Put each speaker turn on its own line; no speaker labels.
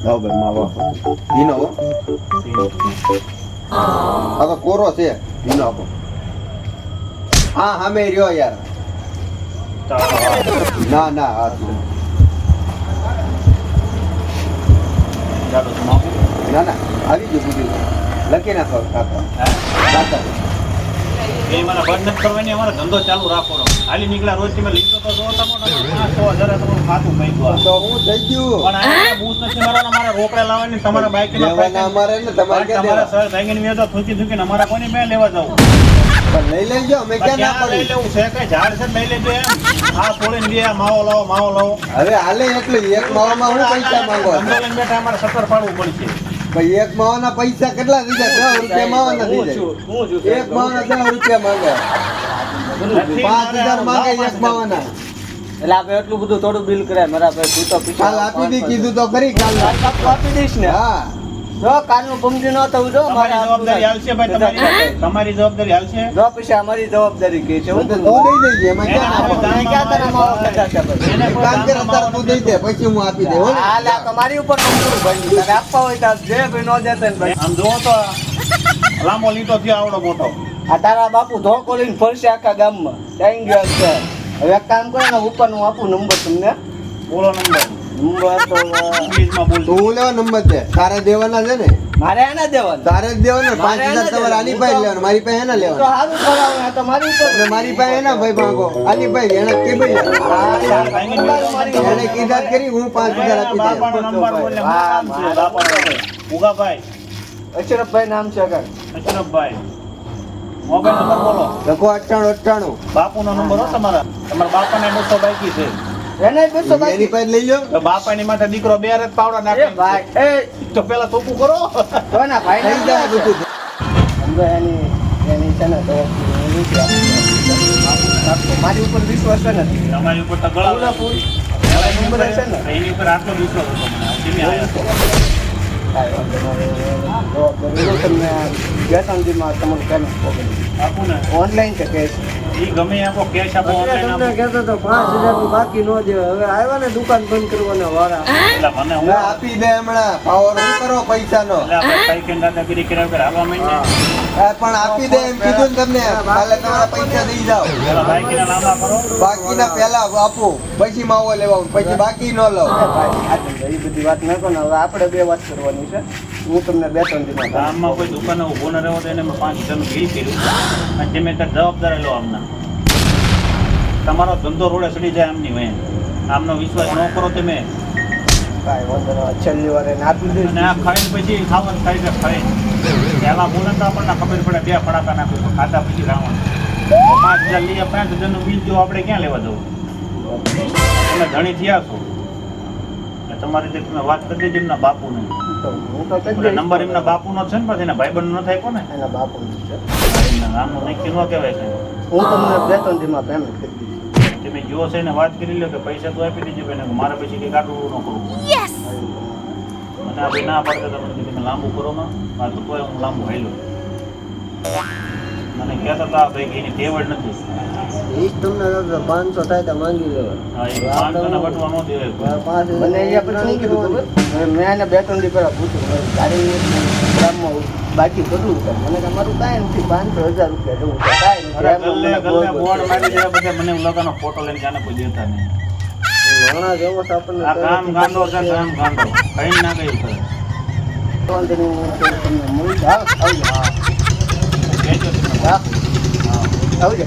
જાઓ ભાઈ માવો ધીનો હો આ તો કોરો છે ધીનો આપો હા હામે રહ્યો યાર ના ના આ ના ના આવી ગયું બધું લખી નાખો કાકા
એ મને બંધ નથી કરવાની અમારો ધંધો ચાલુ રાખવાનો હાલી નીકળ્યા રોજ તમે લીધો તો જો તમારો 500,000 તમારું ખાતું પૈસું
તો હું થઈ ગયું
પણ આ બૂસ નથી મારવાના મારા રોકડા લાવવાની તમારા બાઈક
લેવાના અમારે ને તમારે કે
તમારા સર ભાંગીને વેચો થૂકી થૂકીને અમારા કોની બે લેવા જાવ
પણ લઈ લેજો અમે ક્યાં ના
લઈ
પડી
લેવું છે કઈ ઝાડ છે લઈ લેજો એમ આ છોડીને બે માવો લાવો
હવે હાલે એટલું એક માવામાં હું પૈસા માંગો
ધંધો લઈને બેઠા અમારે 70 પાડવું પડશે
ભાઈ એક માવાના પૈસા કેટલા થઈ જાય 10 રૂપિયા માવાના થઈ જાય એક માવાના 10 રૂપિયા માંગે 5,000 માંગે એક માવાના
એટલે આપણે એટલું બધું થોડું બિલ કરાય મારા ભાઈ તું તો
કાલ આપી દી કીધું તો ખરી કાલ
આપી દઈશ ને
હા
જો કાલનું પમજી ન થવું જો
તમારી જવાબદારી હાલશે ભાઈ તમારી જવાબદારી હાલશે
જો પછી અમારી જવાબદારી કે છે હું
તું દઈ દેજે એમાં ક્યાં ના પડે?
ક્યાં તારા માવો કઢાશે ભાઈ
તું કામ કર અત્યારે તું દઈ દે પછી હું આપી દે હો ને?
હાલ આ તમારી ઉપર કમજોર ભાઈ તારે આપવા હોય તો આપજે ભાઈ ન દેતા ને ભાઈ
આમ જોવો તો લાંબો લીટો થયો આવડો મોટો
આ તારા બાપુ ધોકો લઈને ફરશે આખા ગામમાં ટાઈમ ગયો છે હવે એક કામ કરો ને ઉપર હું આપું નંબર તમને
બોલો નંબર
નંબર તો
ઇંગ્લિશમાં બોલજો
તું હું લેવા નંબર દે તારે દેવાના છે ને
મારે આના દેવાનું
તારે જ દેવાના 5,000 તમારે આલી પાસે લેવાના મારી પાસે એના
તો
લેવાના
સારું કરાવે આ તમારી ઉપર
એટલે મારી પાસે એના ભાઈ માંગો આલી ભાઈ એને કે ભાઈ એને કીધા કરી હું 5,000 આપી દે
બાપાનો નંબર બોલે
હા,
નામ છે બાપાનો ઉગાભાઈ
અશરફભાઈ નામ છે કાકા
અશરફભાઈ મોબાઈલ નંબર બોલો
લખો 98
બાપુનો નંબર હો તમારા બાપાને 200 બાકી છે
એને પૂછો
98 એની પાસે લઈ લો
તો બાપાની માથે દીકરો બે રત પાવડા નાખે
ભાઈ એ
તો પેલા તોપું કરો
તો ના ભાઈ
થઈ જાય બધું
સમજો એની છે ને તો મારી ઉપર વિશ્વાસ છે ને
તમારી ઉપર તો ગળા
પૂરેપૂરી
પેલા
નંબર છે ને
એની ઉપર આટલો વિશ્વાસ હતો મને ધીમે આવ્યો
તમને ગેરસમજીમાં તમારું પેમેન્ટ
આપું ને
ઓનલાઈન છે કેશ
ઈ ગમે આપો કેશ આપો ઓનલાઈન આપો
કહેતો તો 5,000 નું બાકી ન દે હવે આવ્યા ને દુકાન બંધ કરવાના વાળા
એટલે મને હું
હવે આપી દે હમણાં પાવર શું કરો પૈસાનો
એટલે આપણે સાઈકેલ દાદાગીરી કર્યા વગર હાલવા માંડીને
પણ આપી દે એમ કીધું ને તમને કાલે તમારા પૈસા દઈ જાઓ
પેલા બાઈકીના લાંબા કરો
બાકીના પહેલા આપો પછી માવો લેવા પછી બાકી ન લો
એ બધી વાત ન કરો ને હવે આપણે બે વાત કરવાની છે હું તમને 2-3 દિવસ
ગામમાં કોઈ દુકાને ઊભો ન રહેવો તો એને મેં 5,000 નું બિલ કર્યું અને તમે કાંઈ જવાબદારી લો આમના તમારો ધંધો રોડે ચડી જાય આમની વહે આમનો વિશ્વાસ ન કરો તમે
કાંઈ વાંધો નહીં છેલ્લી વાર એને આપી દઈશ
અને આ ખાઈને પછી ખાવાનું ખાઈ જાય ખાઈ પહેલાં બોલે તો આપણને ખબર પડે 2 ફડાકા નાખું તો ખાતા પછી ખાવાનું 5,000 લઈએ 5,000 નું બિલ જો આપણે ક્યાં લેવા જવું તમે ધણી થયા છો એટલે તમારી જે તમે વાત કરી દીધી એમના બાપુને
હું તો કહી દઈશ
નંબર એમના બાપુનો છે ને પછી એના ભાઈબંધ નો થાય કોને
એના બાપુ છે
નામનું નક્કી ન કહેવાય છે
હું તમને 2-3 દિવસમાં પેમેન્ટ કરી દઈશ
તમે જો છે એને વાત કરી લો કે પૈસા તો આપી દીધું ભાઈ મારે પછી કંઈ કાઢવું ન કરવું મને આ ભાઈ ના પડે તો મને તમે લાંબુ કરો માં આ તો તોય હું લાંબુ હાલ્યો મને કહેતા હતા ભાઈ કે એની ટેવ જ નથી
એ જ તમને 500 થાય તો માંગી લેવા
હા એ 500 ના બટવા ન દેવાય
મને અહીંયા પછી શું કીધું ખબર મેં એને 2-3 દી પહેલા પૂછ્યું ગાડી ગ્રામમાં બાકી કેટલું છે મને તમારું કાંઈ નથી 500,000 રૂપિયા જવું છે કાંઈ
અરે
નથી
ગલ્લે બોર્ડ મારી દેવા બધા મને લગાનો ફોટો લઈને જાને કોઈ દેતા નહીં
ઘણા જેવો છે આપણને
આ કામ ગાંડો છે કામ ગાંડો કઈ ના કઈ કરે
તમને મળી જાવ આવજો
કહેજો તમે.
આવજો